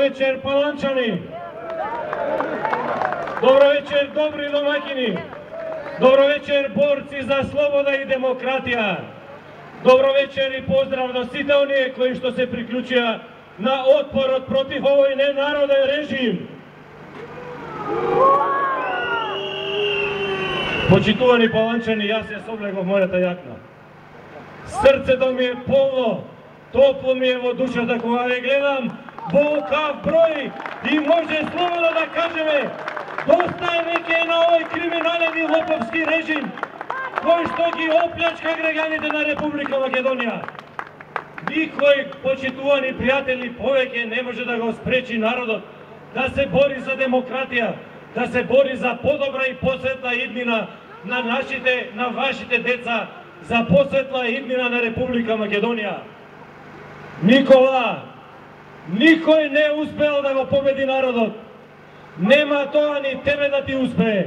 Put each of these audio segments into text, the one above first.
večer, Palančani! Dobro večer, dobri domaćini! Dobro večer, borci za sloboda i demokratija! Dobro večer i pozdrav do svite onije koji što se priključija na otpor protiv ovoj nenarodan režim. Počituvani Palančani, ja se soblego mojata jakna. Srce do mi je polno, toplo mi je od duša da kovave gledam, volkav broj i može slobodno da kažeme, dosta je neke na ovaj kriminalni i lopovski režim koji što gi opljačka građanite na Republika Makedonija. Nikoj, počituvani prijatelji, poveke ne može da ga spreči narodot, da se bori za demokratija, da se bori za podobra i posvetla idnina na našite, na vašite deca, za posvetla idnina na Republika Makedonija. Nikola, nikoj ne uspeo da ga pobedi narodot. Nema to ni tebe da ti uspe.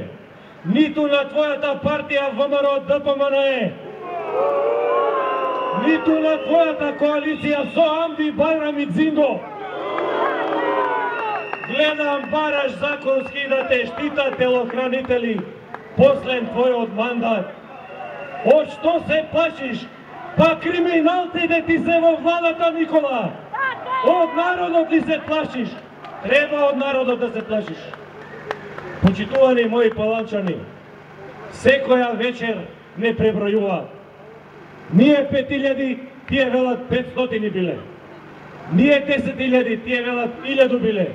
Nitу на твоята партија ВМРО ДПМНЕ, ниту на твоята коалиција со Амди, Байрам и Дзинго. Гледам бараш законски да те штитат телохранители послед твојот мандат. Од што се плашиш? Па криминалците ти се во владата, Никола. Од народот ти се плашиш. Треба од народот да се плашиш. Почитувани мои Паланчани, секоја вечер не пребројува. Ние 5000, тие велат 500 биле. Ние 10.000, тие велат 1000 биле.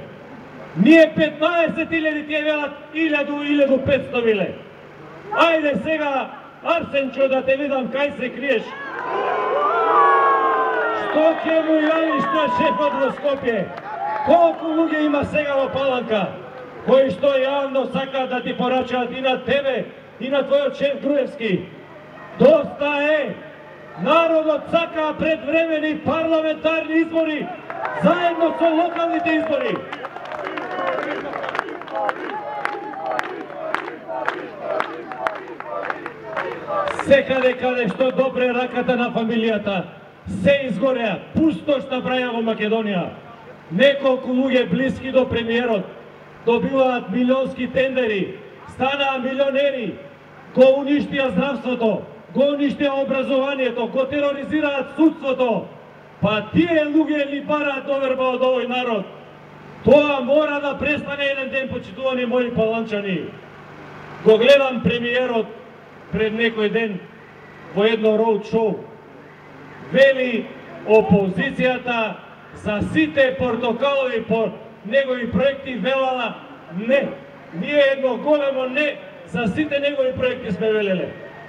Ние 15.000, тие велат 1000-1500 биле. Ајде сега, Арсенчо, да те видам кај се криеш. Што ќе му јавиш на шефот во Скопје? Колку луѓе има сега во Паланка, кои што јавно сакаат да ти порачаат и на тебе, и на твојот шеф Груевски. Доста е! Народот сака предвремени парламентарни избори, заедно со локалните избори. Секаде каде што допре раката на фамилијата, се изгореа, пустош направија во Македонија. Неколку луѓе блиски до премиерот добиваат милионски тендери, станаа милионери, го уништија здравството, го уништија образованието, го тероризираат судството. Па тие луѓе ли бараат доверба од овој народ. Тоа мора да престане еден ден, почитувани мои Паланчани. Го гледам премиерот пред некој ден во едно роуд шоу. Вели опозицијата за сите портокалови по негови проекти велала не. Ние едно големо не за сите негови проекти сме велеле.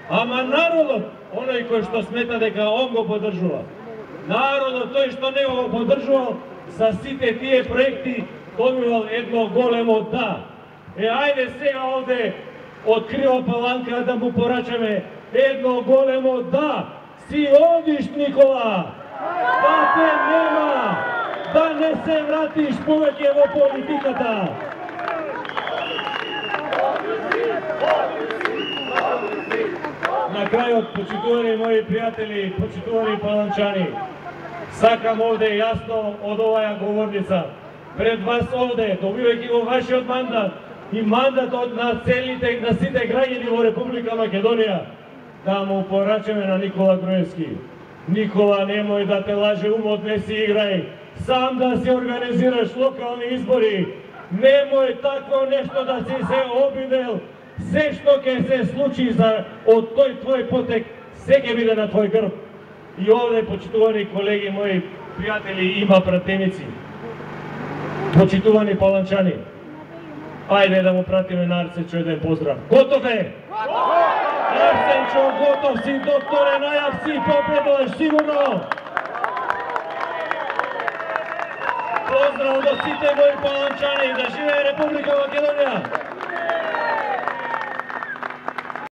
Ама народот, оној кој што смета дека он го поддржува, народот тој што не го поддржувал, за сите тие проекти добивал едно големо да. Ајде сега овде од крива Паланка да му порачаме едно големо да. Си одиш, Никола, да те нема, да не се вратиш повеќе во политиката. На крајот, почитувани мои пријатели, почитувани Паланчани, сакам овде јасно од оваа говорница, пред вас овде, добивајќи го вашиот мандат и мандатот на целите, на сите граѓани во Република Македонија, да му порачаме на Никола Груевски. Никола, немој да те лаже умот, не си играј, сам да си организираш локални избори, немој такво нешто да си се обидел. Се што ќе се случи од тој твој потек, се ќе биде на твој грб. И овде, почитувани колеги мои, пријатели, има пратеници. Почитувани Паланчани, ајде да му пратиме на Арсенчо еден поздрав. Готов е? Арсенчо, готов си, докторе, најав си, победуваш сигурно. Поздрав до сите мои Паланчани, да живее Република Македонија.